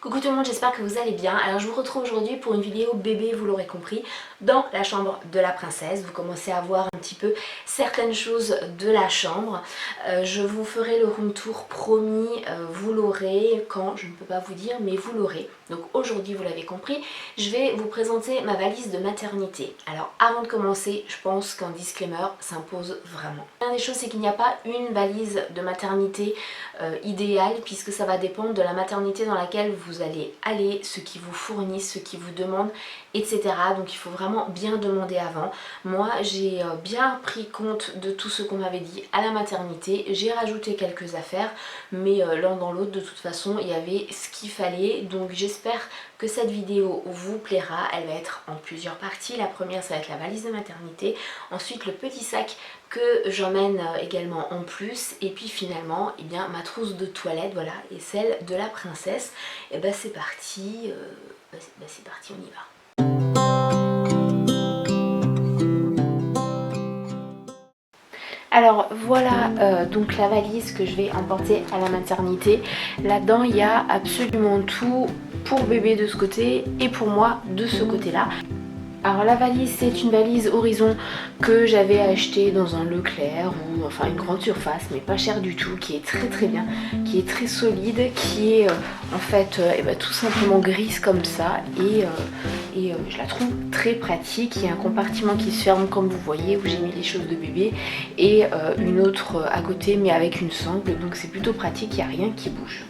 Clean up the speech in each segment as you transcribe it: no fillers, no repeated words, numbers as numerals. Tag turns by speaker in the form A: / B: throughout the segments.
A: Coucou tout le monde, j'espère que vous allez bien. Alors je vous retrouve aujourd'hui pour une vidéo bébé, vous l'aurez compris, dans la chambre de la princesse. Vous commencez à voir un petit peu certaines choses de la chambre. Je vous ferai le room tour promis, vous l'aurez quand, je ne peux pas vous dire, mais vous l'aurez. Donc aujourd'hui, vous l'avez compris, je vais vous présenter ma valise de maternité. Alors avant de commencer, je pense qu'un disclaimer s'impose vraiment. La première des choses, c'est qu'il n'y a pas une valise de maternité idéale, puisque ça va dépendre de la maternité dans laquelle vous allez aller, ce qui vous fournissent, ce qui vous demandent, etc. Donc il faut vraiment bien demander avant. Moi j'ai bien pris compte de tout ce qu'on m'avait dit à la maternité, j'ai rajouté quelques affaires, mais l'un dans l'autre de toute façon il y avait ce qu'il fallait. Donc j'espère que cette vidéo vous plaira. Elle va être en plusieurs parties. La première, ça va être la valise de maternité, ensuite le petit sac que j'emmène également en plus, et puis finalement eh bien, ma trousse de toilette, voilà, et celle de la princesse. Et ben c'est parti, c'est parti, on y va. Alors voilà donc la valise que je vais emporter à la maternité. Là-dedans il y a absolument tout pour bébé de ce côté et pour moi de ce côté-là. Alors la valise, c'est une valise Horizon que j'avais achetée dans un Leclerc ou enfin une grande surface, mais pas cher du tout, qui est très bien, qui est très solide, qui est en fait tout simplement grise comme ça, et je la trouve très pratique. Il y a un compartiment qui se ferme comme vous voyez où j'ai mis les choses de bébé, et une autre à côté mais avec une sangle, donc c'est plutôt pratique, il n'y a rien qui bouge.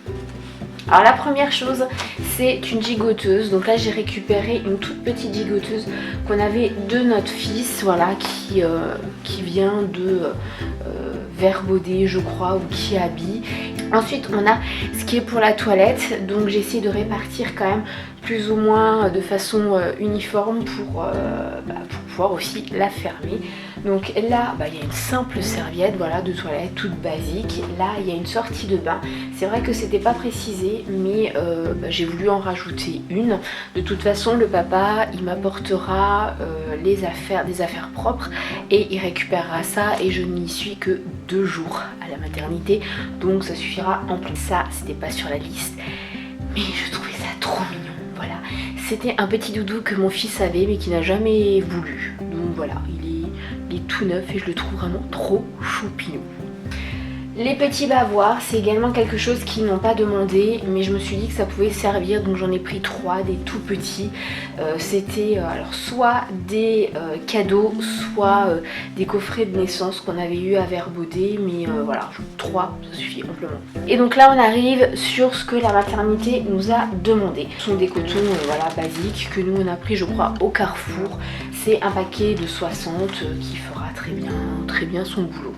A: Alors la première chose, c'est une gigoteuse. Donc là j'ai récupéré une toute petite gigoteuse qu'on avait de notre fils, voilà, qui vient de Verbaudet je crois, ou qui habille. Ensuite on a ce qui est pour la toilette, donc j'ai essayé de répartir quand même plus ou moins de façon uniforme pour pouvoir aussi la fermer. Donc là il y a une simple serviette, voilà, de toilette toute basique. Là il y a une sortie de bain, c'est vrai que c'était pas précisé, mais j'ai voulu en rajouter une. De toute façon le papa il m'apportera des affaires propres et il récupérera ça, et je n'y suis que 2 jours à la maternité, donc ça suffira en plus. Ça c'était pas sur la liste, mais je trouvais ça trop mignon. Voilà, c'était un petit doudou que mon fils avait mais qui n'a jamais voulu, donc voilà, il est tout neuf et je le trouve vraiment trop choupinou. Les petits bavoirs, c'est également quelque chose qu'ils n'ont pas demandé, mais je me suis dit que ça pouvait servir, donc j'en ai pris 3, des tout petits. C'était alors soit des cadeaux, soit des coffrets de naissance qu'on avait eu à Verbaudet, mais voilà, 3, ça suffit amplement. Et donc là on arrive sur ce que la maternité nous a demandé. Ce sont des cotons voilà, basiques que nous on a pris je crois au Carrefour. C'est un paquet de 60 qui fera très bien son boulot.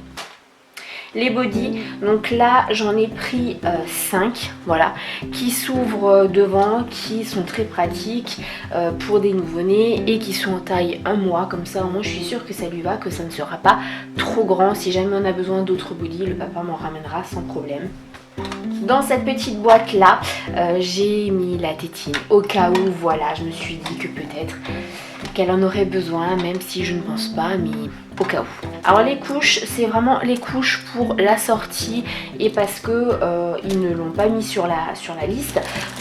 A: Les bodys, donc là j'en ai pris 5, voilà, qui s'ouvrent devant, qui sont très pratiques pour des nouveau-nés et qui sont en taille 1 mois, comme ça au moins je suis sûre que ça lui va, que ça ne sera pas trop grand. Si jamais on a besoin d'autres bodys, le papa m'en ramènera sans problème. Dans cette petite boîte là, j'ai mis la tétine au cas où, voilà, je me suis dit que peut-être qu'elle en aurait besoin, même si je ne pense pas, mais au cas où. Alors les couches, c'est vraiment les couches pour la sortie, et parce que ils ne l'ont pas mis sur la liste,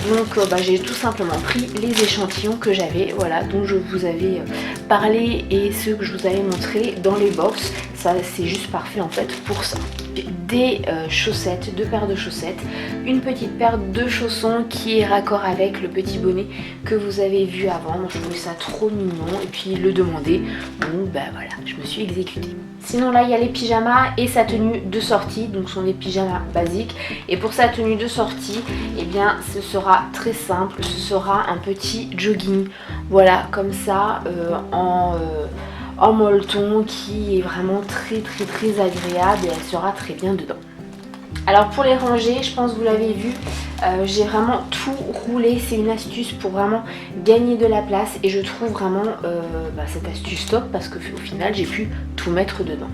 A: donc j'ai tout simplement pris les échantillons que j'avais, voilà, dont je vous avais parlé, et ceux que je vous avais montré dans les box. Ça c'est juste parfait en fait pour ça. Des chaussettes, 2 paires de chaussettes, une petite paire de chaussons qui est raccord avec le petit bonnet que vous avez vu avant. Moi je trouvais ça trop mignon et puis il le demandait, donc voilà, je me suis exécutée. Sinon là il y a les pyjamas et sa tenue de sortie, donc ce sont des pyjamas basiques, et pour sa tenue de sortie, eh bien ce sera très simple, ce sera un petit jogging, voilà, comme ça, en molleton, qui est vraiment très agréable, et elle sera très bien dedans. Alors pour les ranger, je pense que vous l'avez vu, j'ai vraiment tout roulé. C'est une astuce pour vraiment gagner de la place, et je trouve vraiment cette astuce top, parce qu'au final j'ai pu tout mettre dedans.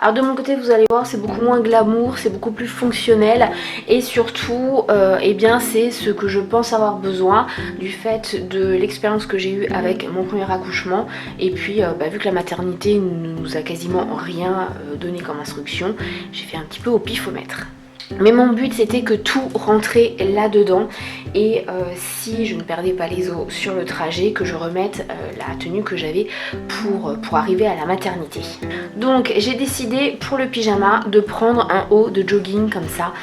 A: Alors de mon côté vous allez voir, c'est beaucoup moins glamour, c'est beaucoup plus fonctionnel et surtout eh bien c'est ce que je pense avoir besoin du fait de l'expérience que j'ai eue avec mon premier accouchement. Et puis vu que la maternité ne nous a quasiment rien donné comme instruction, j'ai fait un petit peu au pifomètre. Mais mon but c'était que tout rentrait là-dedans et si je ne perdais pas les os sur le trajet, que je remette la tenue que j'avais pour arriver à la maternité. Donc j'ai décidé pour le pyjama de prendre un haut de jogging comme ça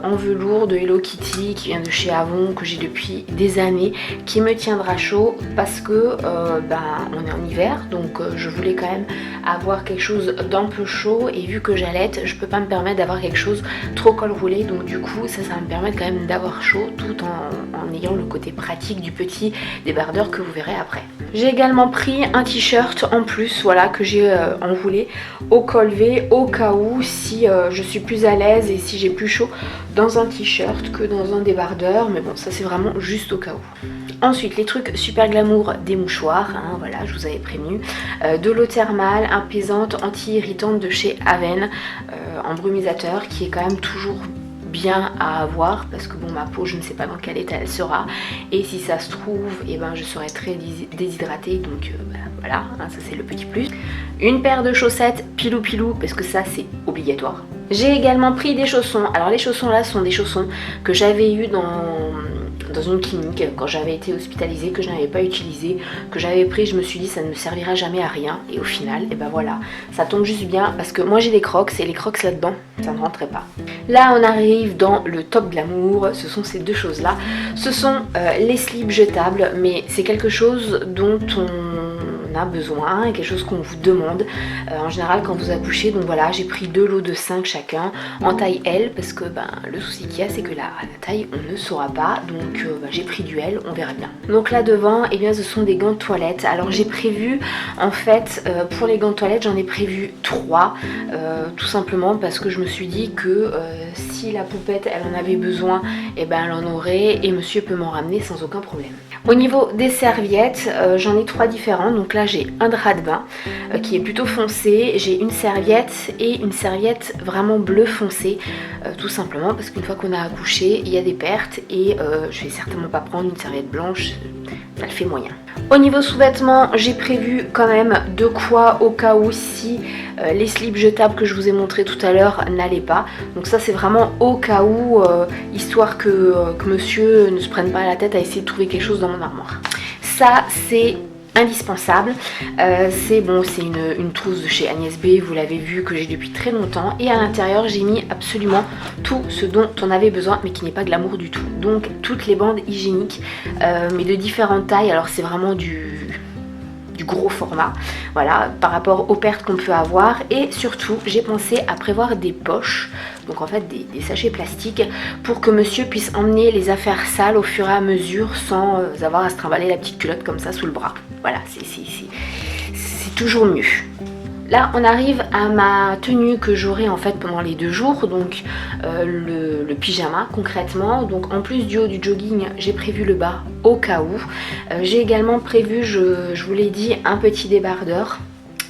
A: en velours de Hello Kitty qui vient de chez Avon, que j'ai depuis des années, qui me tiendra chaud parce que on est en hiver, donc je voulais quand même avoir quelque chose d'un peu chaud et vu que j'allaite, je peux pas me permettre d'avoir quelque chose trop col roulé, donc du coup ça va me permettre quand même d'avoir chaud tout en ayant le côté pratique du petit débardeur que vous verrez après. J'ai également pris un t-shirt en plus, voilà, que j'ai enroulé au col V au cas où si je suis plus à l'aise et si j'ai plus chaud dans un t-shirt que dans un débardeur, mais bon ça c'est vraiment juste au cas où. Ensuite les trucs super glamour, des mouchoirs, hein, voilà je vous avais prévenu, de l'eau thermale apaisante anti-irritante de chez Aven en brumisateur qui est quand même toujours bien à avoir parce que bon ma peau je ne sais pas dans quel état elle sera et si ça se trouve et je serai très déshydratée donc voilà hein, ça c'est le petit plus. Une paire de chaussettes pilou pilou parce que ça c'est obligatoire. J'ai également pris des chaussons, alors les chaussons là sont des chaussons que j'avais eu dans une clinique quand j'avais été hospitalisée, que je n'avais pas utilisé, que j'avais pris, je me suis dit ça ne me servira jamais à rien et au final et voilà ça tombe juste bien parce que moi j'ai des crocs et les crocs là-dedans ça ne rentrait pas. Là on arrive dans le top glamour, ce sont ces deux choses là, ce sont les slips jetables mais c'est quelque chose dont on a besoin et quelque chose qu'on vous demande en général quand vous accouchez. Donc voilà j'ai pris deux lots de 5 chacun en taille L parce que le souci qu'il y a c'est que la taille on ne saura pas, donc j'ai pris du L, on verra bien. Donc là devant et bien ce sont des gants de toilette. Alors j'ai prévu en fait pour les gants de toilette j'en ai prévu 3 tout simplement parce que je me suis dit que si la poupette elle en avait besoin et elle en aurait et monsieur peut m'en ramener sans aucun problème. Au niveau des serviettes j'en ai 3 différentes. Donc là j'ai un drap de bain qui est plutôt foncé, j'ai une serviette et une serviette vraiment bleu foncé tout simplement parce qu'une fois qu'on a accouché il y a des pertes et je vais certainement pas prendre une serviette blanche, ça le fait moyen. Au niveau sous-vêtements j'ai prévu quand même de quoi au cas où si les slips jetables que je vous ai montré tout à l'heure n'allaient pas. Donc ça c'est vraiment au cas où histoire que monsieur ne se prenne pas la tête à essayer de trouver quelque chose dans mon armoire. Ça c'est indispensable, c'est une trousse de chez Agnès B, vous l'avez vu que j'ai depuis très longtemps et à l'intérieur j'ai mis absolument tout ce dont on avait besoin mais qui n'est pas glamour du tout. Donc toutes les bandes hygiéniques mais de différentes tailles, alors c'est vraiment du gros format, voilà, par rapport aux pertes qu'on peut avoir et surtout j'ai pensé à prévoir des poches, donc en fait des sachets plastiques pour que monsieur puisse emmener les affaires sales au fur et à mesure sans avoir à se trimballer la petite culotte comme ça sous le bras. Voilà, c'est toujours mieux. Là on arrive à ma tenue que j'aurai en fait pendant les 2 jours, donc le pyjama concrètement. Donc en plus du haut du jogging j'ai prévu le bas au cas où. J'ai également prévu, je vous l'ai dit, un petit débardeur.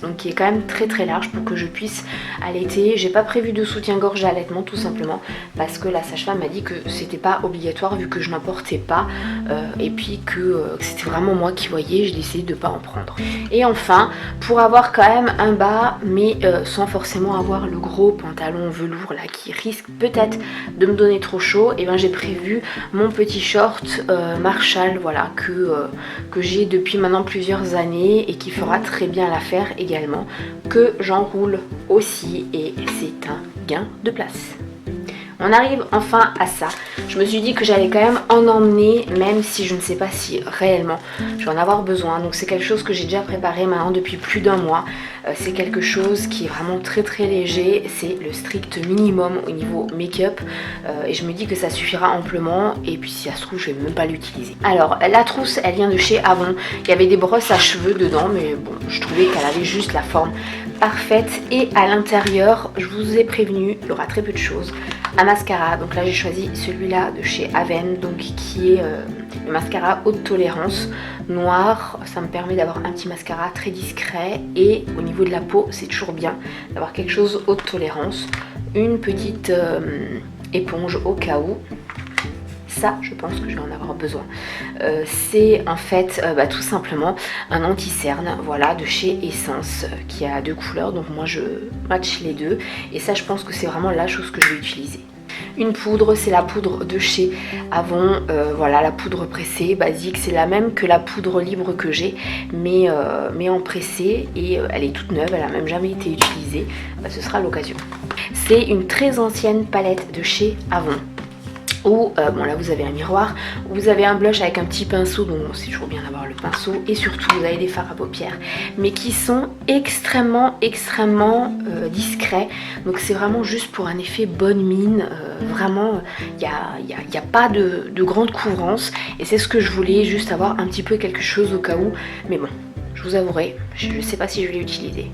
A: Donc qui est quand même très très large pour que je puisse allaiter. J'ai pas prévu de soutien-gorge à allaitement tout simplement parce que la sage-femme m'a dit que c'était pas obligatoire vu que je n'en portais pas et puis que c'était vraiment moi qui voyais, j'ai décidé de pas en prendre. Et enfin pour avoir quand même un bas mais sans forcément avoir le gros pantalon velours là qui risque peut-être de me donner trop chaud, et j'ai prévu mon petit short Marshall, voilà, que j'ai depuis maintenant plusieurs années et qui fera très bien l'affaire également, que j'enroule aussi et c'est un gain de place. On arrive enfin à ça. Je me suis dit que j'allais quand même en emmener, même si je ne sais pas si réellement je vais en avoir besoin. Donc c'est quelque chose que j'ai déjà préparé maintenant depuis plus d'1 mois. C'est quelque chose qui est vraiment très très léger. C'est le strict minimum au niveau make-up. Et je me dis que ça suffira amplement. Et puis si ça se trouve, je vais même pas l'utiliser. Alors la trousse, elle vient de chez Avon. Il y avait des brosses à cheveux dedans, mais bon, je trouvais qu'elle avait juste la forme parfaite. Et à l'intérieur, je vous ai prévenu, il y aura très peu de choses. Un mascara, donc là j'ai choisi celui-là de chez Aven, donc qui est le mascara haute tolérance noir. Ça me permet d'avoir un petit mascara très discret et au niveau de la peau c'est toujours bien d'avoir quelque chose haute tolérance. Une petite éponge au cas où. Ça, je pense que je vais en avoir besoin. C'est en fait tout simplement un anti-cerne, voilà, de chez Essence, qui a 2 couleurs, donc moi je match les deux. Et ça, je pense que c'est vraiment la chose que je vais utiliser. Une poudre, c'est la poudre de chez Avon, voilà, la poudre pressée, basique, c'est la même que la poudre libre que j'ai, mais en pressé, et elle est toute neuve, elle a même jamais été utilisée, ce sera l'occasion. C'est une très ancienne palette de chez Avon. Où, bon là vous avez un miroir, vous avez un blush avec un petit pinceau, donc c'est toujours bien d'avoir le pinceau, et surtout vous avez des fards à paupières, mais qui sont extrêmement discrets, donc c'est vraiment juste pour un effet bonne mine, vraiment il n'y a pas de grande couvrance, et c'est ce que je voulais, juste avoir un petit peu quelque chose au cas où, mais bon, je vous avouerai, je ne sais pas si je vais l'utiliser.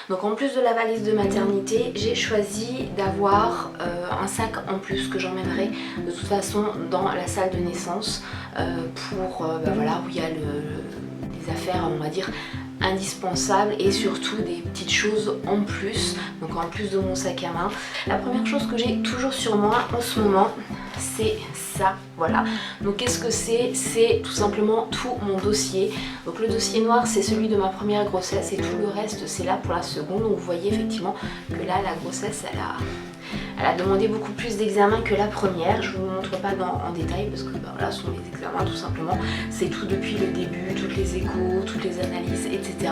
A: Donc en plus de la valise de maternité, j'ai choisi d'avoir un sac en plus que j'emmènerai de toute façon dans la salle de naissance pour voilà, où il y a des affaires, on va dire, indispensables et surtout des petites choses en plus, donc en plus de mon sac à main. La première chose que j'ai toujours sur moi en ce moment, c'est ça, voilà. Donc qu'est-ce que c'est? C'est tout simplement tout mon dossier. Donc le dossier noir, c'est celui de ma première grossesse et tout le reste c'est là pour la seconde. Donc vous voyez effectivement que là la grossesse elle a demandé beaucoup plus d'examens que la première. Je ne vous montre pas en détail parce que voilà, ce sont les examens tout simplement. C'est tout depuis le début, toutes les échos, toutes les analyses, etc.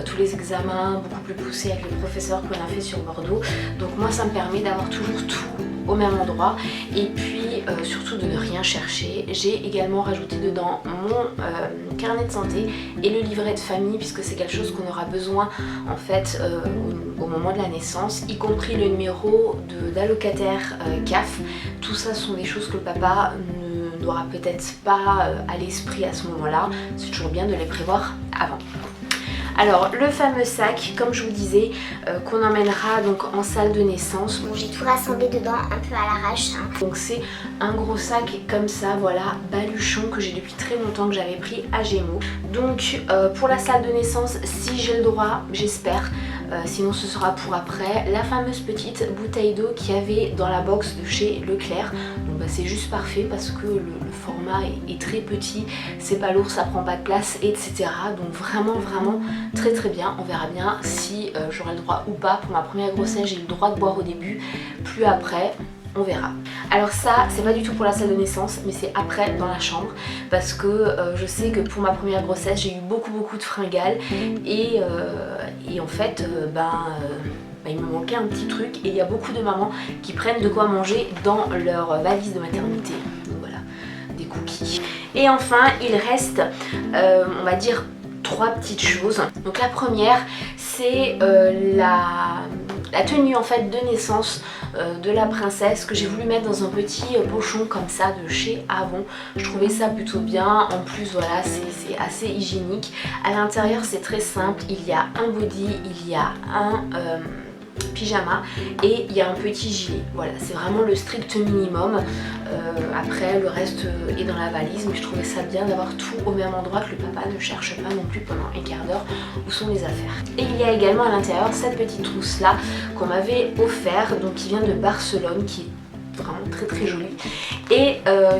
A: Tous les examens beaucoup plus poussés avec le professeur qu'on a fait sur Bordeaux. Donc moi ça me permet d'avoir toujours tout au même endroit et puis surtout de ne rien chercher. J'ai également rajouté dedans mon carnet de santé et le livret de famille puisque c'est quelque chose qu'on aura besoin en fait au moment de la naissance, y compris le numéro d'allocataire CAF. Tout ça sont des choses que le papa n'aura peut-être pas à l'esprit à ce moment-là. C'est toujours bien de les prévoir avant. Alors le fameux sac, comme je vous disais, qu'on emmènera donc en salle de naissance.
B: Bon, j'ai tout rassemblé dedans un peu à l'arrache.
A: Donc c'est un gros sac comme ça, voilà, baluchon que j'ai depuis très longtemps, que j'avais pris à Gémeaux. Donc pour la salle de naissance, si j'ai le droit, j'espère, sinon ce sera pour après, la fameuse petite bouteille d'eau qu'il y avait dans la box de chez Leclerc. Donc c'est juste parfait parce que le format est très petit, c'est pas lourd, ça prend pas de place, etc. Donc vraiment très bien. On verra bien si j'aurai le droit ou pas. Pour ma première grossesse, j'ai eu le droit de boire au début, plus après. On verra. Alors ça, c'est pas du tout pour la salle de naissance, mais c'est après dans la chambre parce que je sais que pour ma première grossesse, j'ai eu beaucoup de fringales et en fait, il me manquait un petit truc et il y a beaucoup de mamans qui prennent de quoi manger dans leur valise de maternité. Donc voilà, des cookies. Et enfin, il reste, on va dire, 3 petites choses. Donc la première, c'est la tenue en fait de naissance de la princesse que j'ai voulu mettre dans un petit pochon comme ça de chez Avon. Je trouvais ça plutôt bien. En plus voilà, c'est assez hygiénique. À l'intérieur c'est très simple. Il y a un body, il y a un pyjama et il y a un petit gilet. Voilà, c'est vraiment le strict minimum. Après le reste est dans la valise, mais je trouvais ça bien d'avoir tout au même endroit, que le papa ne cherche pas non plus pendant un quart d'heure où sont les affaires. Et il y a également à l'intérieur cette petite trousse là qu'on m'avait offert, donc qui vient de Barcelone, qui est vraiment très jolie et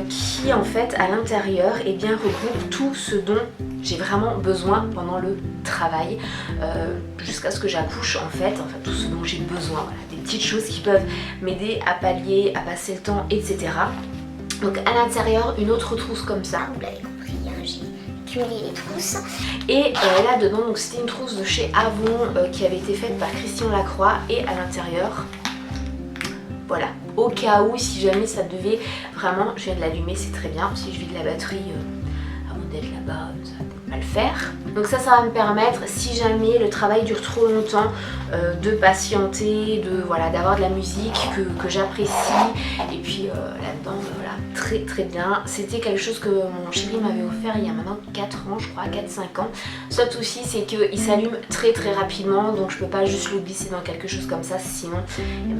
A: qui en fait à l'intérieur regroupe tout ce dont j'ai vraiment besoin pendant le travail jusqu'à ce que j'accouche en fait tout ce dont j'ai besoin, voilà, des petites choses qui peuvent m'aider à pallier, à passer le temps, etc. Donc à l'intérieur une autre trousse comme ça,
B: vous l'avez compris, hein, j'ai cumulé les trousses.
A: Et là dedans, donc c'était une trousse de chez Avon qui avait été faite par Christian Lacroix et à l'intérieur, voilà, au cas où si jamais ça devait vraiment, je viens de l'allumer, c'est très bien, si je vide la batterie avant d'être là-bas, ça le faire. Donc ça va me permettre, si jamais le travail dure trop longtemps, de patienter, d'avoir de la musique que j'apprécie. Et puis là-dedans, voilà, très très bien. C'était quelque chose que mon chéri m'avait offert il y a maintenant 4 ans, je crois, 4-5 ans. Seul souci, c'est qu'il s'allume très très rapidement, donc je peux pas juste le glisser dans quelque chose comme ça, sinon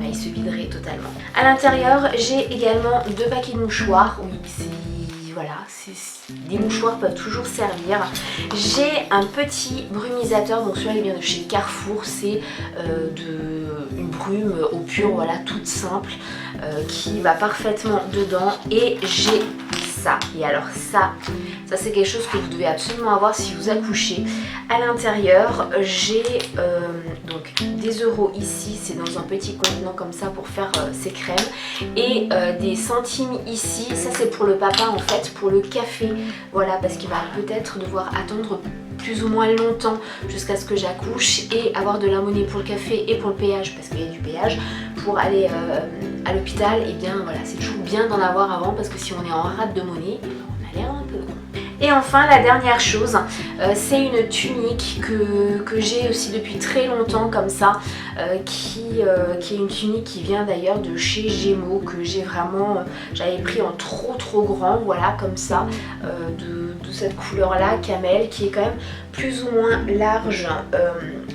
A: il se viderait totalement. À l'intérieur, j'ai également 2 paquets de mouchoirs. Oui, des mouchoirs peuvent toujours servir. J'ai un petit brumisateur, donc celui-là il vient de chez Carrefour, c'est une brume au pur, voilà, toute simple, qui va parfaitement dedans. Et j'ai ça, et alors ça c'est quelque chose que vous devez absolument avoir si vous accouchez. À l'intérieur, j'ai donc des euros ici, c'est dans un petit contenant comme ça pour faire ces crèmes, et des centimes ici, ça c'est pour le papa en fait, pour le café, voilà, parce qu'il va peut-être devoir attendre plus ou moins longtemps jusqu'à ce que j'accouche, et avoir de la monnaie pour le café et pour le péage, parce qu'il y a du péage pour aller à l'hôpital. Et bien voilà, c'est toujours bien d'en avoir avant, parce que si on est en rate de monnaie, on a l'air un peu con. Et enfin la dernière chose, c'est une tunique que j'ai aussi depuis très longtemps comme ça, qui est une tunique qui vient d'ailleurs de chez Gémeaux, que j'ai vraiment, j'avais pris en trop grand, voilà, comme ça, de cette couleur là, camel, qui est quand même plus ou moins large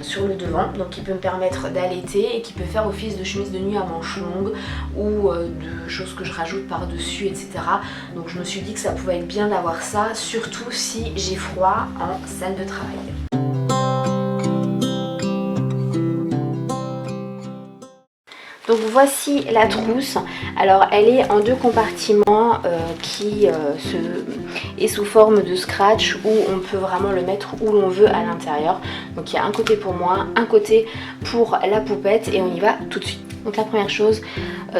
A: sur le devant, donc qui peut me permettre d'allaiter et qui peut faire office de chemise de nuit à manches longues, ou de choses que je rajoute par dessus, etc. Donc je me suis dit que ça pouvait être bien d'avoir ça, surtout si j'ai froid en salle de travail. Donc voici la trousse. Alors elle est en 2 compartiments qui est sous forme de scratch, où on peut vraiment le mettre où l'on veut à l'intérieur. Donc il y a un côté pour moi, un côté pour la poupette, et on y va tout de suite. Donc la première chose,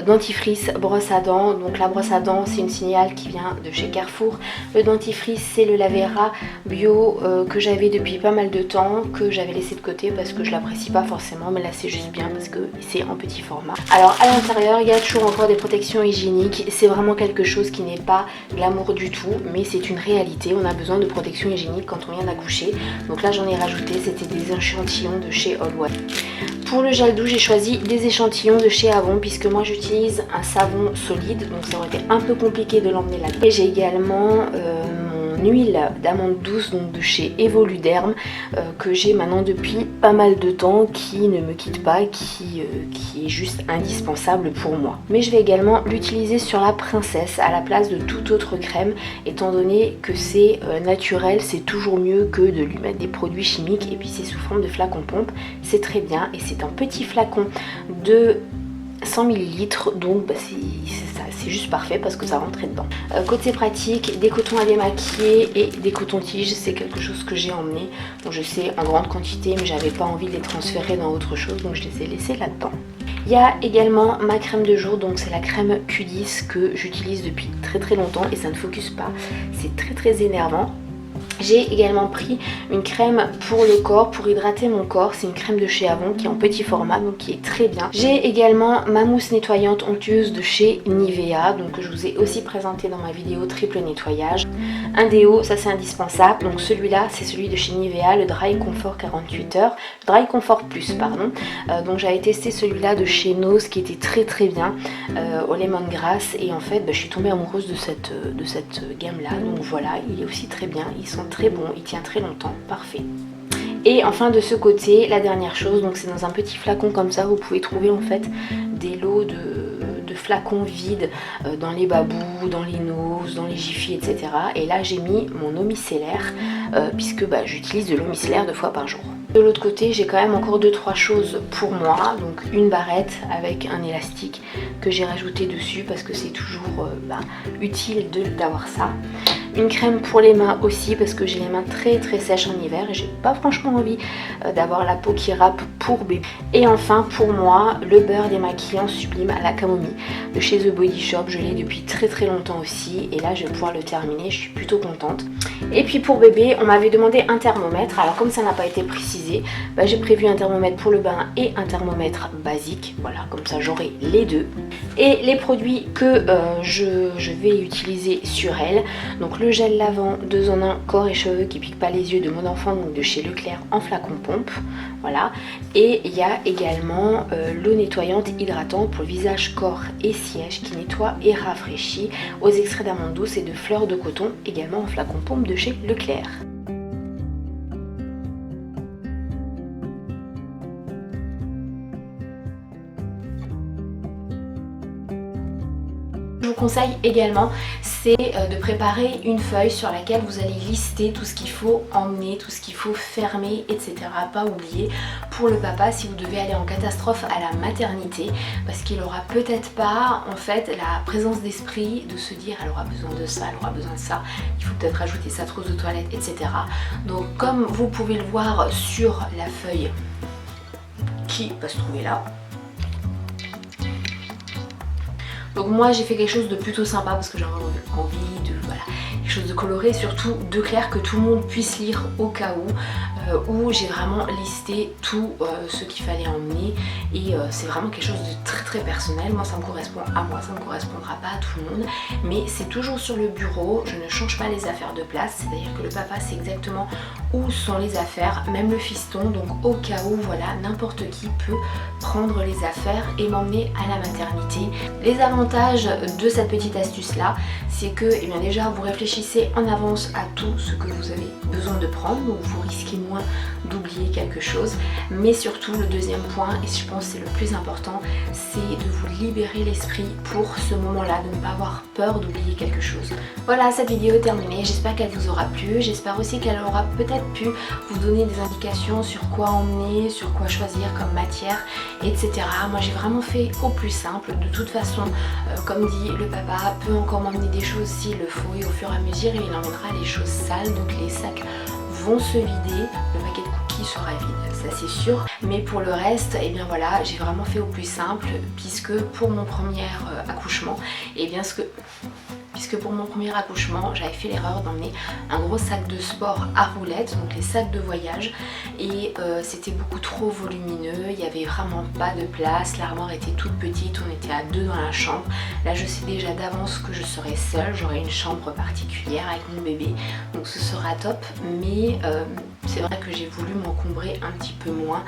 A: dentifrice, brosse à dents. Donc la brosse à dents, c'est une Signal qui vient de chez Carrefour. Le dentifrice, c'est le Lavera bio que j'avais depuis pas mal de temps, que j'avais laissé de côté parce que je l'apprécie pas forcément, mais là c'est juste bien parce que c'est en petit format. Alors à l'intérieur, il y a toujours encore des protections hygiéniques. C'est vraiment quelque chose qui n'est pas glamour du tout, mais c'est une réalité. On a besoin de protection hygiénique quand on vient d'accoucher. Donc là j'en ai rajouté, c'était des échantillons de chez All One. Pour le gel douche, j'ai choisi des échantillons de chez Avon, puisque moi j'utilise un savon solide, donc ça aurait été un peu compliqué de l'emmener là-dedans. Et j'ai également mon huile d'amande douce, donc de chez Evoluderm, que j'ai maintenant depuis pas mal de temps, qui ne me quitte pas, qui est juste indispensable pour moi. Mais je vais également l'utiliser sur la princesse à la place de toute autre crème, étant donné que c'est naturel, c'est toujours mieux que de lui mettre des produits chimiques. Et puis c'est sous forme de flacon pompe, c'est très bien, et c'est un petit flacon de 100 ml, donc c'est juste parfait parce que ça rentrait dedans. Côté pratique, des cotons à démaquiller et des cotons-tiges, c'est quelque chose que j'ai emmené. Donc je sais en grande quantité, mais j'avais pas envie de les transférer dans autre chose, donc je les ai laissés là-dedans. Il y a également ma crème de jour, donc c'est la crème Q10 que j'utilise depuis très longtemps et ça ne focus pas, c'est très énervant. J'ai également pris une crème pour le corps, pour hydrater mon corps. C'est une crème de chez Avon qui est en petit format, donc qui est très bien. J'ai également ma mousse nettoyante onctueuse de chez Nivea, donc que je vous ai aussi présenté dans ma vidéo triple nettoyage. Un déo, ça c'est indispensable. Donc celui-là, c'est celui de chez Nivea, le Dry Comfort 48 heures. Dry Comfort Plus, pardon. Donc j'avais testé celui-là de chez Nose qui était très bien, au lemongrass. Et en fait, je suis tombée amoureuse de cette gamme-là. Donc voilà, il est aussi très bien. Ils sont très bons, il tient très longtemps, parfait. Et enfin de ce côté, la dernière chose, donc c'est dans un petit flacon comme ça, vous pouvez trouver en fait des lots de flacons vides dans les babous, dans les noses, dans les Jiffy, etc. Et là j'ai mis mon eau micellaire, puisque j'utilise de l'eau micellaire 2 fois par jour. De l'autre côté, j'ai quand même encore 2-3 choses pour moi, donc une barrette avec un élastique que j'ai rajouté dessus parce que c'est toujours utile d'avoir ça. Une crème pour les mains aussi parce que j'ai les mains très sèches en hiver et j'ai pas franchement envie d'avoir la peau qui râpe pour bébé. Et enfin pour moi, le beurre démaquillant sublime à la camomille de chez The Body Shop. Je l'ai depuis très longtemps aussi et là je vais pouvoir le terminer, je suis plutôt contente. Et puis pour bébé, on m'avait demandé un thermomètre. Alors comme ça n'a pas été précisé, j'ai prévu un thermomètre pour le bain et un thermomètre basique. Voilà, comme ça j'aurai les deux. Et les produits que je vais utiliser sur elle, donc le gel lavant 2 en 1 corps et cheveux qui pique pas les yeux de mon enfant, donc de chez Leclerc en flacon pompe, voilà. Et il y a également l'eau nettoyante hydratante pour le visage, corps et siège qui nettoie et rafraîchit aux extraits d'amande douce et de fleurs de coton, également en flacon pompe de chez Leclerc. Je vous conseille également, c'est de préparer une feuille sur laquelle vous allez lister tout ce qu'il faut emmener, tout ce qu'il faut fermer, etc. Pas oublier pour le papa si vous devez aller en catastrophe à la maternité, parce qu'il aura peut-être pas en fait la présence d'esprit de se dire elle aura besoin de ça, elle aura besoin de ça, il faut peut-être rajouter sa trousse de toilette, etc. Donc comme vous pouvez le voir sur la feuille qui va se trouver là. Donc moi j'ai fait quelque chose de plutôt sympa parce que j'ai envie de, voilà, quelque chose de coloré, surtout de clair, que tout le monde puisse lire au cas où j'ai vraiment listé tout ce qu'il fallait emmener, et c'est vraiment quelque chose de très très personnel. Moi ça me correspond à moi, ça ne correspondra pas à tout le monde, mais c'est toujours sur le bureau, je ne change pas les affaires de place, c'est-à-dire que le papa sait exactement où sont les affaires, même le fiston, donc au cas où, voilà, n'importe qui peut prendre les affaires et m'emmener à la maternité. Les avantages de cette petite astuce là, c'est que eh bien déjà vous réfléchissez en avance à tout ce que vous avez besoin de prendre, donc vous risquez moins d'oublier quelque chose, mais surtout le deuxième point, et je pense que c'est le plus important, c'est de vous libérer l'esprit pour ce moment là, de ne pas avoir peur d'oublier quelque chose. Voilà, cette vidéo est terminée, j'espère qu'elle vous aura plu, j'espère aussi qu'elle aura peut-être pu vous donner des indications sur quoi emmener, sur quoi choisir comme matière, etc. Moi j'ai vraiment fait au plus simple, de toute façon comme dit le papa peut encore m'emmener des choses s'il le faut, et au fur et à mesure il emmènera les choses sales, donc les sacs vont se vider, le paquet de cookies sera vide, ça c'est sûr, mais pour le reste, et bien voilà, j'ai vraiment fait au plus simple, puisque pour mon premier accouchement, et bien pour mon premier accouchement, j'avais fait l'erreur d'emmener un gros sac de sport à roulettes, donc les sacs de voyage, et c'était beaucoup trop volumineux, il n'y avait vraiment pas de place, l'armoire était toute petite, on était à 2 dans la chambre. Là je sais déjà d'avance que je serai seule, j'aurai une chambre particulière avec mon bébé, donc ce sera top, mais c'est vrai que j'ai voulu m'encombrer un petit peu moins.